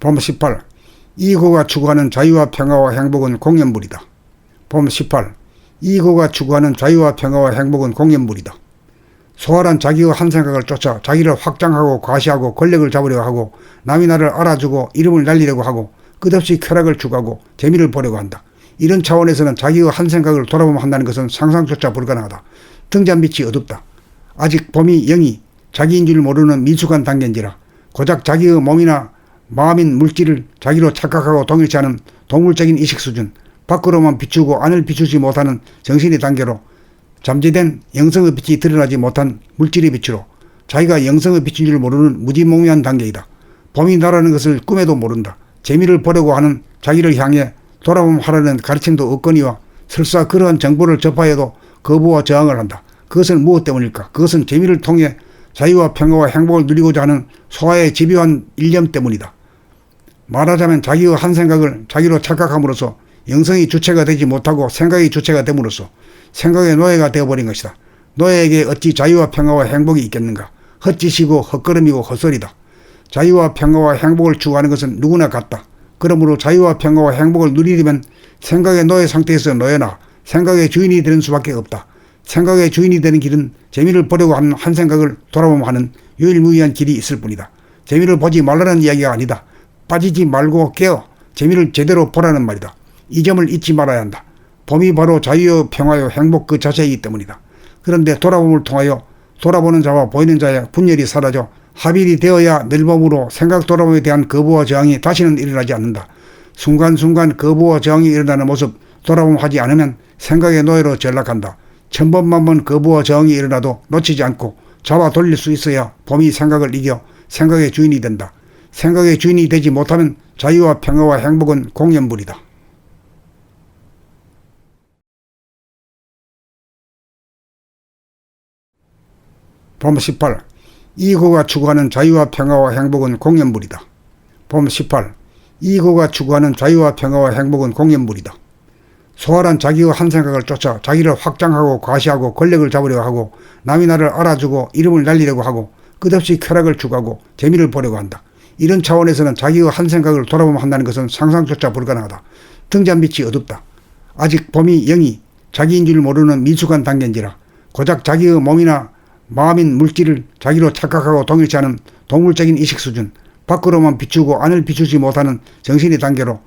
봄 18. 이고가 추구하는 자유와 평화와 행복은 공연물이다. 봄 18. 이고가 추구하는 자유와 평화와 행복은 공연물이다. 소활한 자기의 한 생각을 쫓아 자기를 확장하고 과시하고 권력을 잡으려고 하고 남이 나를 알아주고 이름을 날리려고 하고 끝없이 쾌락을 추구하고 재미를 보려고 한다. 이런 차원에서는 자기의 한 생각을 돌아보면 한다는 것은 상상조차 불가능하다. 등잔빛이 어둡다. 아직 봄이 영이 자기인 줄 모르는 미숙한 단계인지라 고작 자기의 몸이나 마음인 물질을 자기로 착각하고 동일치 않은 동물적인 의식 수준, 밖으로만 비추고 안을 비추지 못하는 정신의 단계로 잠재된 영성의 빛이 드러나지 못한 물질의 빛으로 자기가 영성의 빛인 줄 모르는 무지몽매한 단계이다. 봄이 나라는 것을 꿈에도 모른다. 재미를 보려고 하는 자기를 향해 돌아보면 하라는 가르침도 없거니와 설사 그러한 정보를 접하여도 거부와 저항을 한다. 그것은 무엇 때문일까? 그것은 재미를 통해 자유와 평화와 행복을 누리고자 하는 소화의 집요한 일념 때문이다. 말하자면 자기의 한 생각을 자기로 착각함으로써 영성이 주체가 되지 못하고 생각이 주체가 됨으로써 생각의 노예가 되어버린 것이다. 노예에게 어찌 자유와 평화와 행복이 있겠는가? 헛짓이고 헛걸음이고 헛소리다. 자유와 평화와 행복을 추구하는 것은 누구나 같다. 그러므로 자유와 평화와 행복을 누리려면 생각의 노예 상태에서 노예나 생각의 주인이 되는 수밖에 없다. 생각의 주인이 되는 길은 재미를 보려고 하는 한 생각을 돌아보면 하는 유일무이한 길이 있을 뿐이다. 재미를 보지 말라는 이야기가 아니다. 빠지지 말고 깨어 재미를 제대로 보라는 말이다. 이 점을 잊지 말아야 한다. 봄이 바로 자유요 평화요 행복 그 자체이기 때문이다. 그런데 돌아봄을 통하여 돌아보는 자와 보이는 자의 분열이 사라져 합일이 되어야 늘봄으로 생각 돌아봄에 대한 거부와 저항이 다시는 일어나지 않는다. 순간순간 거부와 저항이 일어나는 모습 돌아봄하지 않으면 생각의 노예로 전락한다. 천번만번 거부와 저항이 일어나도 놓치지 않고 잡아 돌릴 수 있어야 봄이 생각을 이겨 생각의 주인이 된다. 생각의 주인이 되지 못하면 자유와 평화와 행복은 공연물이다. 봄 18. 이고가 추구하는 자유와 평화와 행복은 공연물이다. 봄 18. 이고가 추구하는 자유와 평화와 행복은 공연물이다. 소활한 자기의 한 생각을 쫓아 자기를 확장하고 과시하고 권력을 잡으려고 하고 남이 나를 알아주고 이름을 날리려고 하고 끝없이 쾌락을 추구하고 재미를 보려고 한다. 이런 차원에서는 자기의 한 생각을 돌아보면 한다는 것은 상상조차 불가능하다. 등잔빛이 어둡다. 아직 봄이 영이 자기인 줄 모르는 미숙한 단계인지라 고작 자기의 몸이나 마음인 물질을 자기로 착각하고 동일치 않은 동물적인 의식 수준, 밖으로만 비추고 안을 비추지 못하는 정신의 단계로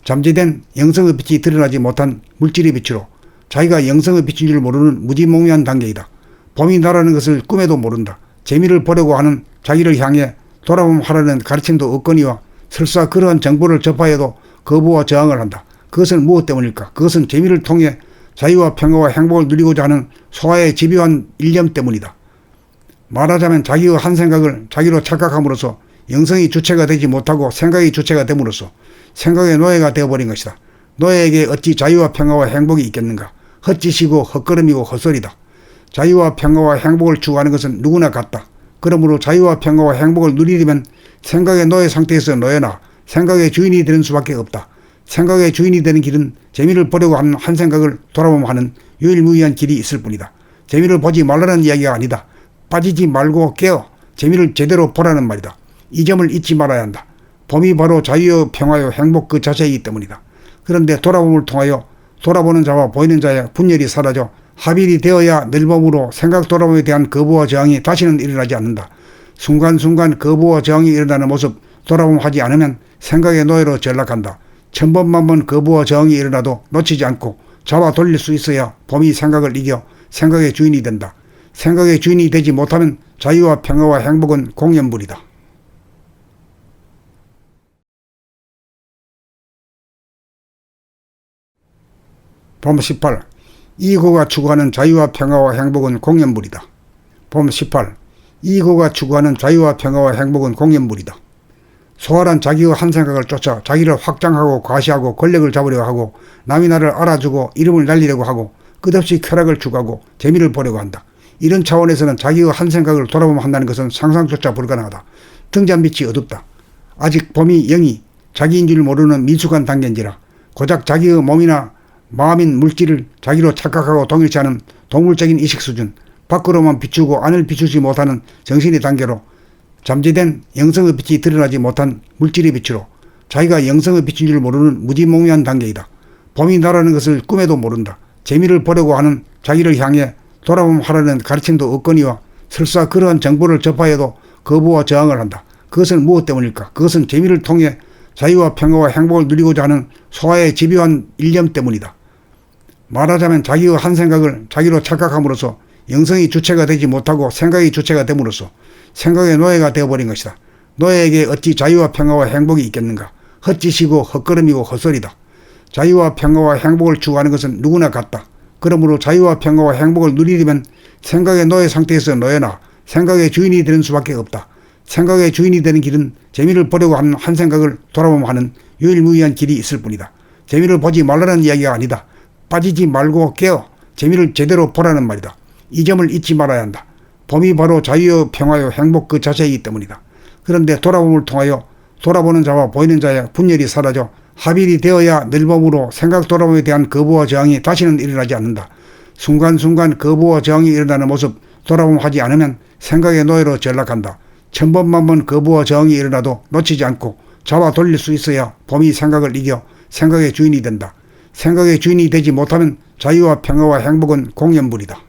잠재된 영성의 빛이 드러나지 못한 물질의 빛으로 자기가 영성의 빛인 줄 모르는 무지몽매한 단계이다. 봄이 나라는 것을 꿈에도 모른다. 재미를 보려고 하는 자기를 향해 돌아보면 하라는 가르침도 없거니와 설사 그러한 정보를 접하여도 거부와 저항을 한다. 그것은 무엇 때문일까? 그것은 재미를 통해 자유와 평화와 행복을 누리고자 하는 소화의 집요한 일념 때문이다. 말하자면 자기의 한 생각을 자기로 착각함으로써 영성이 주체가 되지 못하고 생각이 주체가 됨으로써 생각의 노예가 되어버린 것이다. 노예에게 어찌 자유와 평화와 행복이 있겠는가? 헛짓이고 헛걸음이고 헛소리다. 자유와 평화와 행복을 추구하는 것은 누구나 같다. 그러므로 자유와 평화와 행복을 누리려면 생각의 노예 상태에서 노예나 생각의 주인이 되는 수밖에 없다. 생각의 주인이 되는 길은 재미를 보려고 하는 한 생각을 돌아보면 하는 유일무이한 길이 있을 뿐이다. 재미를 보지 말라는 이야기가 아니다. 빠지지 말고 깨어 재미를 제대로 보라는 말이다. 이 점을 잊지 말아야 한다. 봄이 바로 자유요 평화요 행복 그 자체이기 때문이다. 그런데 돌아봄을 통하여 돌아보는 자와 보이는 자의 분열이 사라져 합일이 되어야 늘봄으로 생각 돌아봄에 대한 거부와 저항이 다시는 일어나지 않는다. 순간순간 거부와 저항이 일어나는 모습 돌아봄하지 않으면 생각의 노예로 전락한다. 천번만번 거부와 저항이 일어나도 놓치지 않고 잡아 돌릴 수 있어야 봄이 생각을 이겨 생각의 주인이 된다. 생각의 주인이 되지 못하면 자유와 평화와 행복은 공연물이다. 봄 18. 이고가 추구하는 자유와 평화와 행복은 공연물이다. 봄 18. 이고가 추구하는 자유와 평화와 행복은 공연물이다. 소활한 자기의 한 생각을 쫓아 자기를 확장하고 과시하고 권력을 잡으려고 하고 남이 나를 알아주고 이름을 날리려고 하고 끝없이 쾌락을 추구하고 재미를 보려고 한다. 이런 차원에서는 자기의 한 생각을 돌아보면 한다는 것은 상상조차 불가능하다. 등잔빛이 어둡다. 아직 봄이 영이 자기인 줄 모르는 미숙한 단계인지라 고작 자기의 몸이나 마음인 물질을 자기로 착각하고 동일치 않은 동물적인 의식 수준, 밖으로만 비추고 안을 비추지 못하는 정신의 단계로 잠재된 영성의 빛이 드러나지 못한 물질의 빛으로 자기가 영성의 빛인 줄 모르는 무지몽매한 단계이다. 봄이 나라는 것을 꿈에도 모른다. 재미를 보려고 하는 자기를 향해 돌아봄 하라는 가르침도 없거니와 설사 그러한 정보를 접하여도 거부와 저항을 한다. 그것은 무엇 때문일까? 그것은 재미를 통해 자유와 평화와 행복을 누리고자 하는 소화의 집요한 일념 때문이다. 말하자면 자기의 한 생각을 자기로 착각함으로써 영성이 주체가 되지 못하고 생각이 주체가 됨으로써 생각의 노예가 되어버린 것이다. 노예에게 어찌 자유와 평화와 행복이 있겠는가? 헛짓이고 헛걸음이고 헛소리다. 자유와 평화와 행복을 추구하는 것은 누구나 같다. 그러므로 자유와 평화와 행복을 누리려면 생각의 노예 상태에서 노예나 생각의 주인이 되는 수밖에 없다. 생각의 주인이 되는 길은 재미를 보려고 하는 한 생각을 돌아보면 유일무이한 길이 있을 뿐이다. 재미를 보지 말라는 이야기가 아니다. 빠지지 말고 깨어 재미를 제대로 보라는 말이다. 이 점을 잊지 말아야 한다. 봄이 바로 자유요 평화요 행복 그 자체이기 때문이다. 그런데 돌아봄을 통하여 돌아보는 자와 보이는 자의 분열이 사라져 합일이 되어야 늘봄으로 생각 돌아봄에 대한 거부와 저항이 다시는 일어나지 않는다. 순간순간 거부와 저항이 일어나는 모습 돌아봄하지 않으면 생각의 노예로 전락한다. 천번만번 거부와 저항이 일어나도 놓치지 않고 잡아 돌릴 수 있어야 봄이 생각을 이겨 생각의 주인이 된다. 생각의 주인이 되지 못하면 자유와 평화와 행복은 공연물이다.